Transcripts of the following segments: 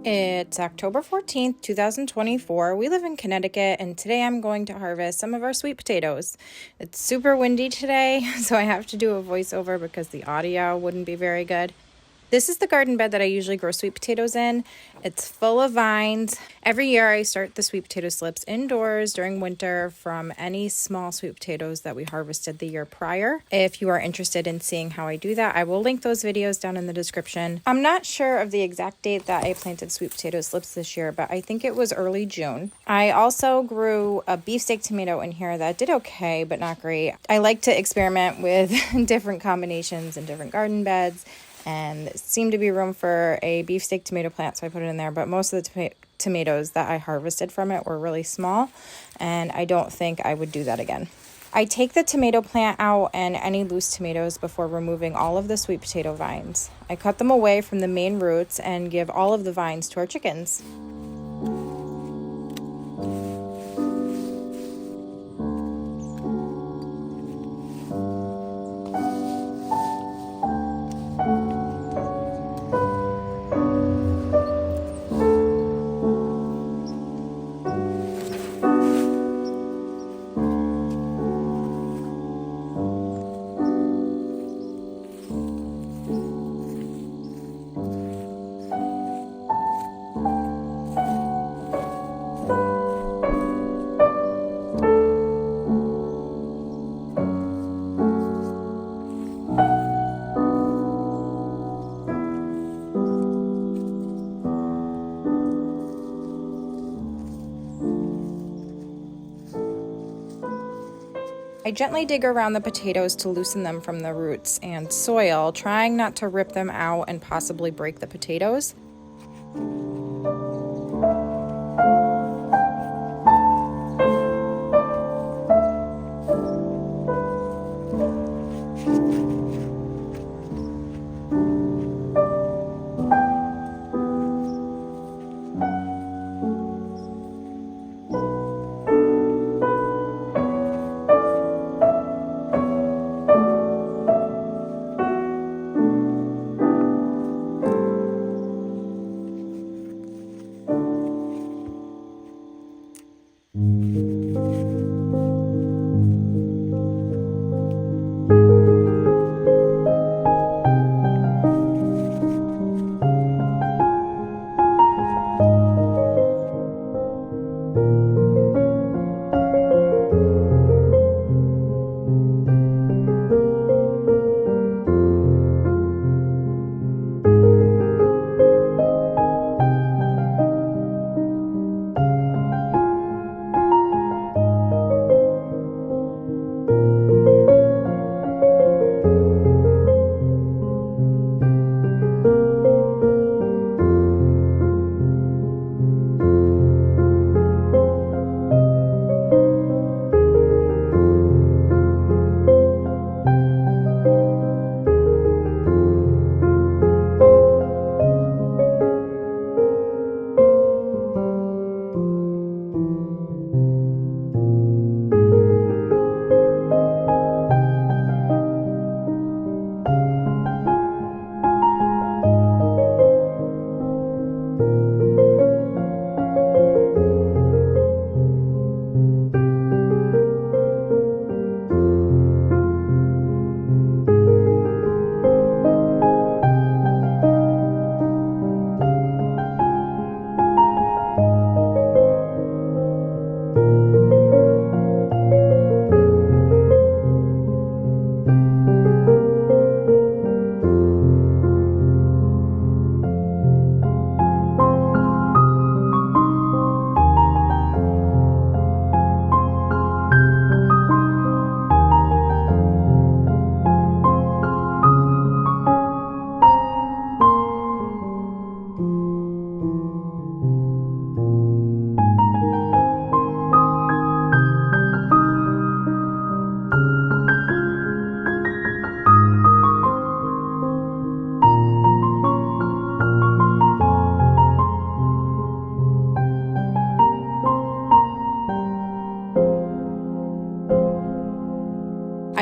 It's October 14th, 2024. We live in Connecticut, and today I'm going to harvest some of our sweet potatoes. It's super windy today, so I have to do a voiceover because the audio wouldn't be very good. This is the garden bed that I usually grow sweet potatoes in. It's full of vines. Every year I start the sweet potato slips indoors during winter from any small sweet potatoes that we harvested the year prior. If you are interested in seeing how I do that, I will link those videos down in the description. I'm not sure of the exact date that I planted sweet potato slips this year, but I think it was early June. I also grew a beefsteak tomato in here that did okay, but not great. I like to experiment with different combinations and different garden beds, and it seemed to be room for a beefsteak tomato plant, so I put it in there. But most of the tomatoes that I harvested from it were really small, and I don't think I would do that again. I take the tomato plant out and any loose tomatoes before removing all of the sweet potato vines. I cut them away from the main roots and give all of the vines to our chickens. I gently dig around the potatoes to loosen them from the roots and soil, trying not to rip them out and possibly break the potatoes.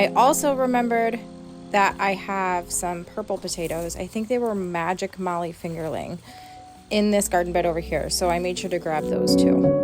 I also remembered that I have some purple potatoes. I think they were Magic Molly fingerling. in this garden bed over here. So I made sure to grab those too.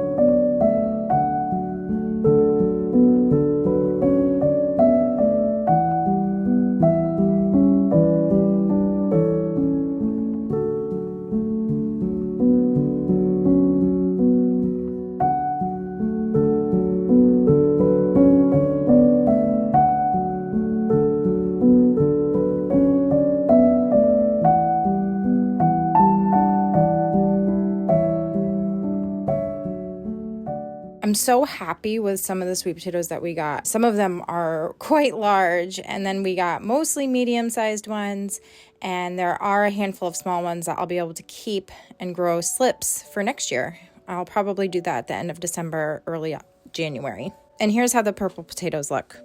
I'm so happy with some of the sweet potatoes that we got. Some of them are quite large, and then we got mostly medium-sized ones, and there are a handful of small ones that I'll be able to keep and grow slips for next year. I'll probably do that at the end of December, early January. And here's how the purple potatoes look.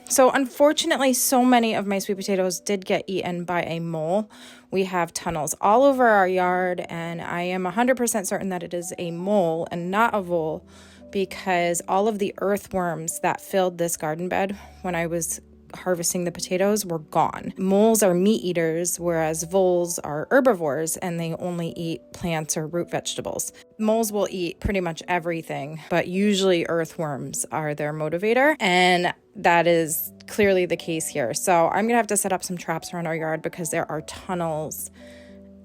So unfortunately, so many of my sweet potatoes did get eaten by a mole. We have tunnels all over our yard, and I am 100% certain that it is a mole and not a vole, because all of the earthworms that filled this garden bed when I was harvesting the potatoes were gone. Moles are meat eaters, whereas voles are herbivores, and they only eat plants or root vegetables. Moles will eat pretty much everything, but usually earthworms are their motivator, and that is clearly the case here. So I'm gonna have to set up some traps around our yard because there are tunnels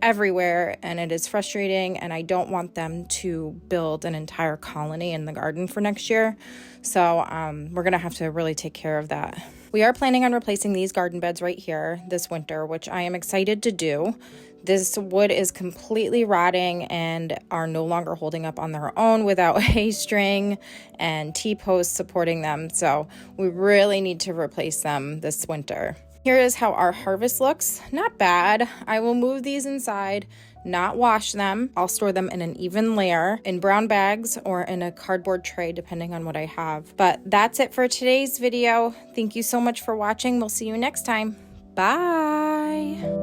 everywhere, and it is frustrating, and I don't want them to build an entire colony in the garden for next year. So we're gonna have to really take care of that. We are planning on replacing these garden beds right here this winter, which I am excited to do. This wood is completely rotting and are no longer holding up on their own without hay string and T-posts supporting them. So we really need to replace them this winter. Here is how our harvest looks. Not bad. I will move these inside, not wash them. I'll store them in an even layer in brown bags or in a cardboard tray, depending on what I have. But that's it for today's video. Thank you so much for watching. We'll see you next time. Bye.